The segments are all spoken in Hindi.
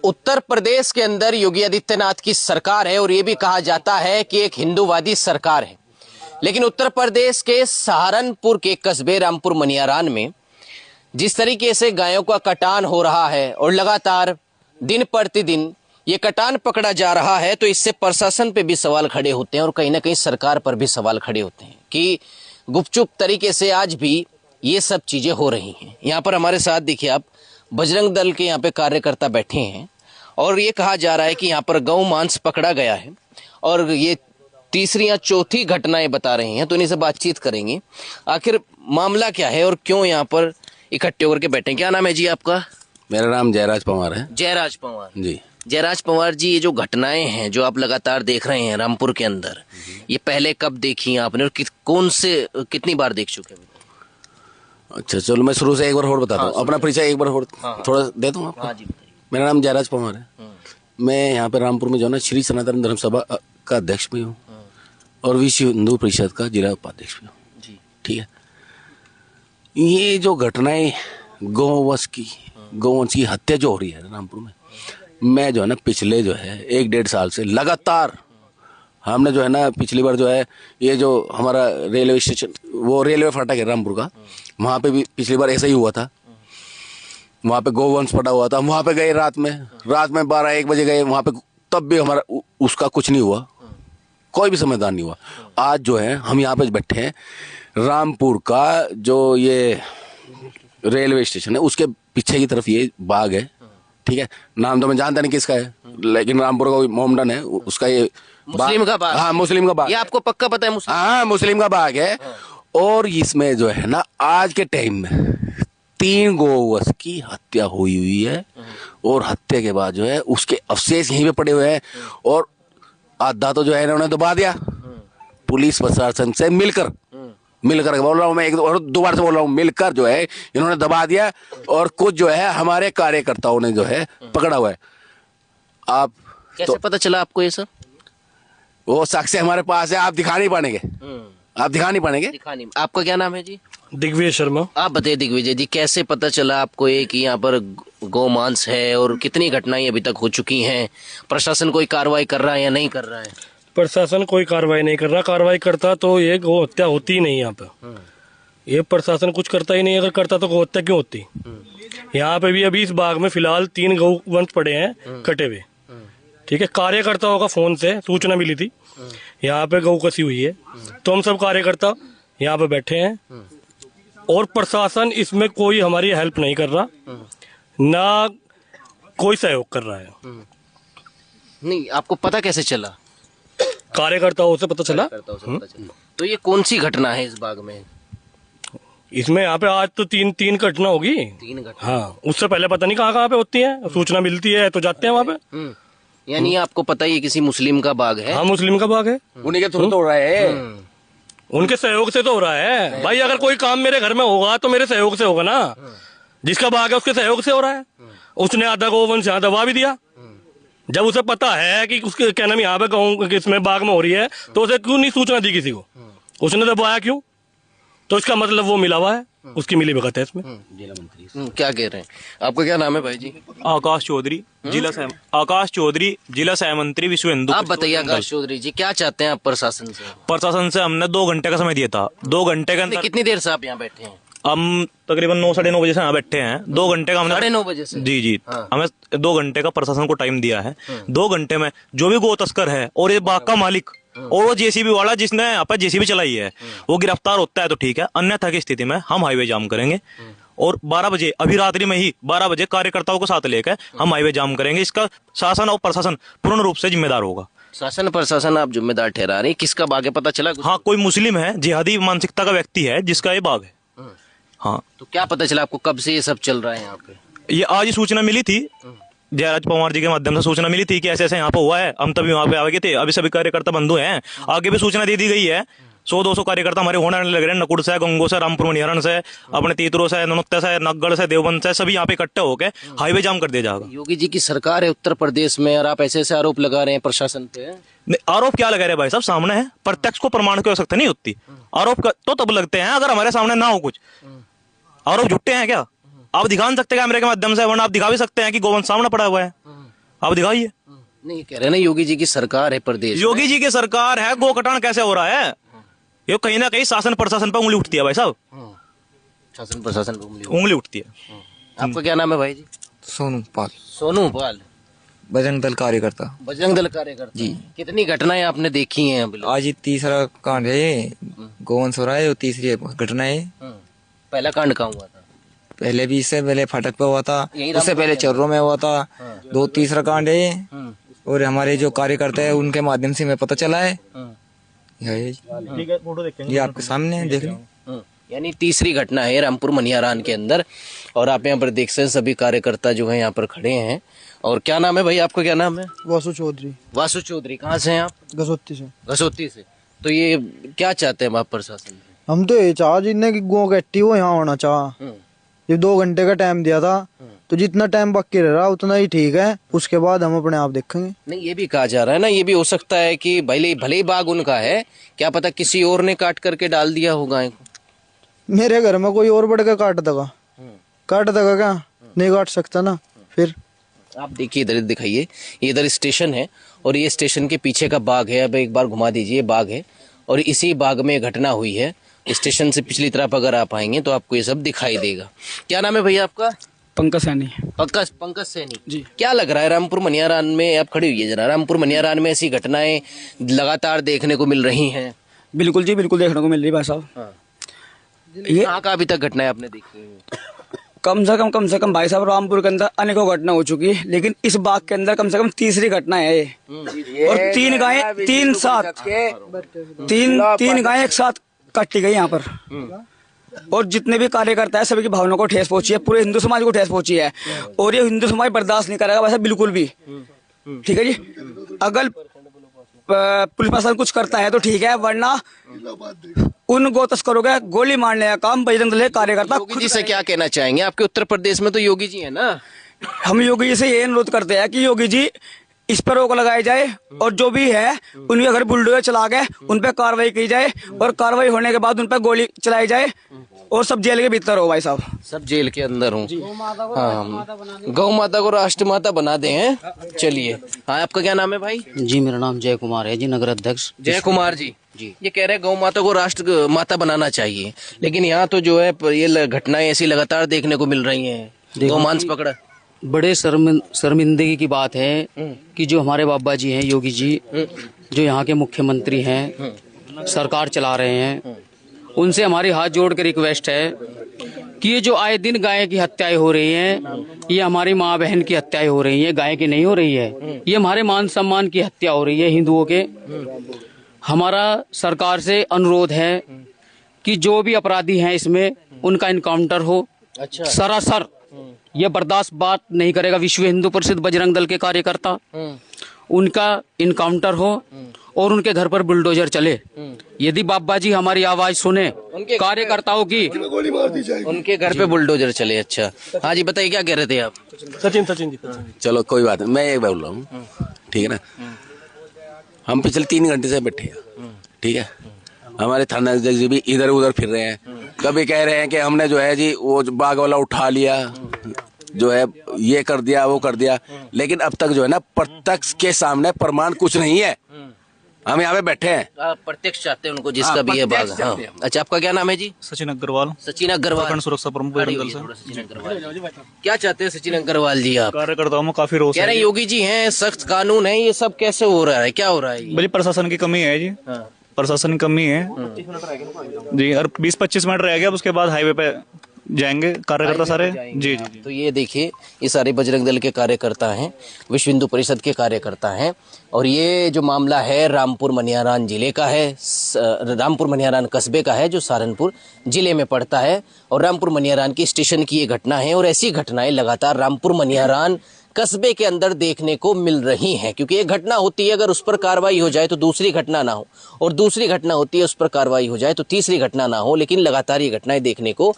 उत्तर प्रदेश के अंदर योगी आदित्यनाथ की सरकार है और ये भी कहा जाता है कि एक हिंदूवादी सरकार है। लेकिन उत्तर प्रदेश के सहारनपुर के कस्बे रामपुर मनियारान में जिस तरीके से गायों का कटान हो रहा है और लगातार दिन प्रतिदिन ये कटान पकड़ा जा रहा है, तो इससे प्रशासन पे भी सवाल खड़े होते हैं और कहीं ना कहीं सरकार पर भी सवाल खड़े होते हैं कि गुपचुप तरीके से आज भी ये सब चीजें हो रही हैं। यहाँ पर हमारे साथ देखिए आप बजरंग दल के यहाँ पे कार्यकर्ता बैठे हैं और ये कहा जा रहा है कि यहाँ पर गौ मांस पकड़ा गया है और ये तीसरी या चौथी घटनाएं बता रहे हैं। तो इन्हीं से बातचीत करेंगे, आखिर मामला क्या है और क्यों यहाँ पर इकट्ठे होकर के बैठे हैं। क्या नाम है जी आपका? मेरा नाम जयराज पवार है। जयराज पवार जी। जयराज पवार जी, ये जो घटनाएं हैं जो आप लगातार देख रहे हैं रामपुर के अंदर, ये पहले कब देखी आपने और कौन से कितनी बार देख चुके हैं? अच्छा चलो मैं शुरू से एक बार और बताता हूँ। अपना परिचय एक बार और थोड़ा दे दूँ आपको। हाँ जी बताइए। मेरा नाम जयराज पवार है। मैं यहाँ पे रामपुर में जो है ना श्री सनातन धर्म सभा का अध्यक्ष भी हूँ और विश्व हिंदू परिषद का जिला उपाध्यक्ष भी हूँ जी। ठीक है, ये जो घटनाएं गौवंश की हत्या जो हो रही है रामपुर में, मैं जो है ना पिछले जो है 1-1.5 साल से लगातार हमने जो है ना पिछली बार जो है ये जो हमारा रेलवे स्टेशन वो रेलवे फाटक है रामपुर का, वहाँ पे भी पिछली बार ऐसा ही हुआ था। वहाँ पे गौवंश पड़ा हुआ था, वहाँ पे गए रात में 12-1 बजे गए वहाँ पे, तब भी हमारा उसका कुछ नहीं हुआ, कोई भी समाधान नहीं हुआ। आज जो है हम यहाँ पे बैठे हैं, रामपुर का जो ये रेलवे स्टेशन है उसके पीछे की तरफ ये बाग है। ठीक है, नाम तो मैं जानता नहीं किसका है, लेकिन रामपुर का मोमडन है उसका ये मुस्लिम का बाग। हाँ मुस्लिम का बाग। ये आपको पक्का पता है? मुस्लिम, हाँ मुस्लिम का बाग है। और इसमें जो है ना आज के टाइम में 3 गौवंश की हत्या हुई है और हत्या के बाद जो है उसके अवशेष यहीं पे पड़े हुए हैं और आधा तो जो है इन्होंने दबा दिया पुलिस प्रशासन से मिलकर बोल रहा हूँ मैं, एक और दोबारा से बोल रहा हूँ, मिलकर जो है इन्होंने दबा दिया और कुछ जो है हमारे कार्यकर्ताओं ने जो है पकड़ा हुआ है। आप कैसे पता चला आपको ये सब? वो साक्ष्य हमारे पास है, आप दिखा नहीं पाएंगे, आप दिखा नहीं पाएंगे। आपका क्या नाम है जी? दिग्विजय शर्मा। आप बताइए दिग्विजय जी, कैसे पता चला आपको ये कि यहाँ पर गौमांस है और कितनी घटनाएं अभी तक हो चुकी हैं? प्रशासन कोई कार्रवाई कर रहा है या नहीं कर रहा है? प्रशासन कोई कार्रवाई नहीं कर रहा, कार्रवाई करता तो ये गौ हत्या होती ही नहीं यहाँ पे। ये प्रशासन कुछ करता ही नहीं, अगर करता तो गौ हत्या क्यों होती? यहाँ पे भी अभी इस बाग में फिलहाल 3 गौवंश पड़े हैं कटे हुए। ठीक है, कार्यकर्ताओं का फोन से सूचना मिली थी यहाँ पे गौ कसी हुई है, तो हम सब कार्यकर्ता यहाँ पे बैठे हैं और प्रशासन इसमें कोई हमारी हेल्प नहीं कर रहा, ना कोई सहयोग कर रहा है। नहीं, आपको पता कैसे चला? कार्यकर्ताओं से पता चला। तो ये कौन सी घटना है इस बाग में? इसमें यहाँ पे आज तो तीन घटना होगी। 3 घटना? हाँ, उससे पहले पता नहीं कहाँ पे होती है, सूचना मिलती है तो जाते हैं वहाँ पे। यानी आपको पता ही किसी मुस्लिम का बाग है? हाँ मुस्लिम का बाग है, उन्हीं के थ्रू तो हो रहा है, उनके सहयोग से तो हो रहा है भाई। अगर कोई काम मेरे घर में होगा तो मेरे सहयोग से होगा ना, जिसका बाग है उसके सहयोग से हो रहा है। उसने आधा गौवंश यहाँ दबा भी दिया, जब उसे पता है कि उसके क्या नाम यहाँ पे गाँव इसमें बाग में हो रही है तो उसे क्यों नहीं सूचना दी किसी को? उसने दबाया क्यों? तो इसका मतलब वो मिला हुआ है, उसकी मिली भगत है इसमें। जिला मंत्री क्या कह रहे हैं? आपका क्या नाम है भाई जी? आकाश चौधरी, जिला सह मंत्री विश्व हिंदू। आप बताइए आकाश चौधरी जी, क्या चाहते हैं आप प्रशासन से? प्रशासन से हमने 2 घंटे का समय दिया था। 2 घंटे के अंदर कितनी देर से आप यहाँ बैठे हैं? हम तकरीबन 9-9:30 बजे से यहाँ बैठे हैं। 2 घंटे का हमने 9:30 बजे से? जी। हमें 2 घंटे का प्रशासन को टाइम दिया है। 2 घंटे में जो भी गौ तस्कर है और ये बाग का मालिक और वो जेसीबी वाला जिसने यहाँ पर जेसीबी चलाई है वो गिरफ्तार होता है तो ठीक है, अन्यथा की स्थिति में हम हाईवे जाम करेंगे और 12 बजे अभी रात्रि में ही 12 बजे कार्यकर्ताओं को साथ लेकर हम हाईवे जाम करेंगे। इसका शासन और प्रशासन पूर्ण रूप से जिम्मेदार होगा। शासन प्रशासन आप जिम्मेदार ठहरा रहे हैं? किसका बाग है पता चला? हाँ, कोई मुस्लिम है, जिहादी मानसिकता का व्यक्ति है जिसका ये बाग है। हाँ, तो क्या पता चला आपको, कब से ये सब चल रहा है यहाँ पे? ये आज ही सूचना मिली थी, जयराज पवार जी के माध्यम से सूचना मिली थी कि ऐसे ऐसे यहाँ पे हुआ है। हम तभी वहाँ पे आ गए थे। अभी सभी कार्यकर्ता बंधु हैं, आगे भी सूचना दे दी गई है। 100-200 कार्यकर्ता हमारे होने लग रहे हैं, नकुड़ से, गंगो से, रामपुर मनियारण से, अपने तीतरो से, ननुत्ते से, नगगढ़ से, देवबंद से, सभी यहाँ पे इकट्ठे होकर हाईवे जाम कर दिया जाएगा। योगी जी की सरकार है उत्तर प्रदेश में और आप ऐसे ऐसे आरोप लगा रहे हैं प्रशासन पे? आरोप क्या लगा रहे भाई साहब? सामने है, प्रत्यक्ष को प्रमाण की आवश्यकता नहीं होती। आरोप तो तब लगते हैं अगर हमारे सामने ना हो कुछ। आरोप झूठे हैं क्या? आप दिखा नहीं सकते कैमरे के माध्यम से, वरना आप दिखा भी सकते हैं कि गौवंश सामने पड़ा हुआ है। आप दिखाइए। नहीं, ये कह रहे हैं ना योगी जी की सरकार है प्रदेश में। योगी जी की सरकार है, गो कटान कैसे हो रहा है? ये कहीं ना कहीं शासन प्रशासन पर उंगली उठती है भाई साहब, शासन प्रशासन पे उंगली उठती है। आपका क्या नाम है भाई जी? सोनू पाल, सोनू पाल, बजरंग दल कार्यकर्ता बजरंग दल कार्यकर्ता जी। कितनी घटनाएं आपने देखी हैं अभी? आज ही तीसरा कांड है ये, गोवंश हो रहा है, तीसरी घटना है। पहला कांड कहाँ हुआ था? पहले भी इससे पहले फाटक पे हुआ था, यही उससे पहले चर्रों में हुआ था। दो तीसरा कांड है ये, और हमारे जो कार्यकर्ता है उनके माध्यम से हमें पता चला है। ये आपके सामने है, देख लो। यानी तीसरी घटना है रामपुर मनियारान के अंदर। और आप यहाँ पर देख सकते हैं सभी कार्यकर्ता जो है यहाँ पर खड़े हैं। और क्या नाम है भाई, आपका क्या नाम है? वासु चौधरी। वासु चौधरी, कहाँ से हैं आप? गसोती से। गसोती से। तो ये क्या चाहते हैं आप प्रशासन? हम तो ये चाह जितने की गो कट्टी वो यहाँ होना चाह। जब 2 घंटे का टाइम दिया था तो जितना टाइम बाकी रह रहा उतना ही ठीक है, उसके बाद हम अपने आप देखेंगे। नहीं, ये भी कहा जा रहा है ना, ये भी हो सकता है कि भले भले ही बाग उनका है, क्या पता किसी और ने काट करके डाल दिया होगा इनको। मेरे घर में कोई और बढ़ के काट देगा क्या? नहीं काट सकता ना। फिर आप देखिए, इधर दिखाइए, ये इधर स्टेशन है और ये स्टेशन के पीछे का बाग है। अब एक बार घुमा दीजिए, बाग है और इसी बाग में घटना हुई है। स्टेशन से पिछली तरफ अगर आप आएंगे तो आपको ये सब दिखाई देगा। क्या नाम है भैया आपका? पंकज सैनी। पंकज सैनी जी। क्या लग रहा है रामपुर मनियारान में, आप खड़ी हुई है जरा, रामपुर मनियारान में ऐसी घटनाएं लगातार देखने को मिल रही हैं? बिल्कुल जी, बिल्कुल देखने को मिल रही है भाई साहब। ये कहाँ का अभी तक घटनाएं आपने देखी हैं? कम से कम भाई साहब रामपुर के अंदर अनेकों घटना हो चुकी है, लेकिन इस बाग के अंदर कम से कम तीसरी घटना है ये। और 3 गायें 3 गायें एक साथ काटी गई यहाँ पर। और जितने भी कार्यकर्ता है सभी की भावनाओं को ठेस पहुंची है, पूरे हिंदू समाज को ठेस पहुंची है। और ये हिंदू समाज बर्दाश्त नहीं करेगा वैसा बिल्कुल भी। ठीक है जी, अगर पुलिस प्रशासन कुछ करता है तो ठीक है, वरना उन गो तस्करों का गोली मारने का काम बजरंग दल के कार्यकर्ता योगी जी से क्या कहना चाहेंगे? आपके उत्तर प्रदेश में तो योगी जी है ना। हम योगी जी से ये अनुरोध करते हैं कि योगी जी इस पर रोक लगाई जाए और जो भी है उनके घर बुलडोजर चला के उन पर कार्रवाई की जाए और कार्रवाई होने के बाद उन पर गोली चलाई जाए और सब जेल के भीतर हो भाई साहब, सब जेल के अंदर हो। हाँ, गौ माता को राष्ट्र माता बना दे हैं। चलिए, हाँ, आपका क्या नाम है भाई? जी मेरा नाम जय कुमार है जी, नगर अध्यक्ष। जय कुमार जी। ये कह रहे हैं गौ माता को राष्ट्र माता बनाना चाहिए, लेकिन यहाँ तो जो है ये घटनाएं ऐसी लगातार देखने को मिल रही हैं। गौ मांस पकड़ा, बड़े शर्मिंदगी की बात है कि जो हमारे बाबा जी हैं योगी जी, जो यहाँ के मुख्यमंत्री हैं, सरकार चला रहे हैं, उनसे हमारी हाथ जोड़ के रिक्वेस्ट है कि ये जो आए दिन गाय की हत्याएं हो रही हैं, ये हमारी माँ बहन की हत्याएं हो रही हैं, गाय की नहीं हो रही है। ये हमारे मान सम्मान की हत्या हो रही है हिंदुओं के। हमारा सरकार से अनुरोध है कि जो भी अपराधी हैं इसमें उनका इनकाउंटर हो। अच्छा। सरासर ये बर्दाश्त बात नहीं करेगा विश्व हिंदू परिषद बजरंग दल के कार्यकर्ता, उनका इनकाउंटर हो और उनके घर पर बुलडोजर चले। यदि बाबा जी हमारी आवाज सुने कार्यकर्ताओं की, उनके घर पे बुलडोजर चले। अच्छा, हाँ जी, बताइए क्या कह रहे थे आप? सचिन जी। चलो कोई बात नहीं, मैं एक बार बोल रहा हूँ, ठीक है ना। हम पिछले 3 घंटे से बैठे हैं, ठीक है। हमारे थाना अध्यक्ष जी भी इधर उधर फिर रहे हैं। कभी कह रहे हैं कि हमने जो है जी वो बाग वाला उठा लिया, जो है ये कर दिया वो कर दिया, लेकिन अब तक जो है ना प्रत्यक्ष के सामने प्रमाण कुछ नहीं है। हम यहाँ पे बैठे हैं, प्रत्यक्ष चाहते हैं उनको जिसका भी है बाग। हाँ। अच्छा, आपका क्या नाम है जी? सचिन अग्रवाल। सचिन अग्रवाल, सुरक्षा प्रमुख बजरंग दल से। सचिन अग्रवाल, क्या चाहते हैं सचिन अग्रवाल जी आप? कार्यकर्ताओं में काफी रोष कह रहे हैं योगी जी हैं, सख्त कानून है, ये सब कैसे हो रहा है, क्या हो रहा है? भाई प्रशासन की कमी है जी, प्रशासन की कमी है जी। और 20-25 मिनट रह गया, उसके बाद हाईवे पे जाएंगे कार्यकर्ता सारे। जी जी। तो ये देखिए, ये सारे बजरंग दल के कार्यकर्ता हैं, विश्व हिंदू परिषद के कार्यकर्ता हैं। और ये जो मामला है रामपुर मनियारान जिले का है, रामपुर मनियारान कस्बे का है, जो सहारनपुर जिले में पड़ता है। और रामपुर मनियारान की स्टेशन की ये घटना है और ऐसी घटनाएं लगातार रामपुर मनियारान कस्बे के अंदर देखने को मिल रही हैं। क्योंकि एक घटना होती है, अगर उस पर कार्रवाई हो जाए तो दूसरी घटना ना हो, और दूसरी घटना होती है उस पर कार्रवाई हो जाए तो तीसरी घटना ना हो, लेकिन लगातार ये घटनाएं देखने को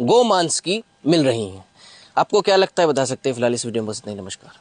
गौ मांस की मिल रही हैं। आपको क्या लगता है बता सकते हैं। फिलहाल इस वीडियो में बस इतना ही। नमस्कार।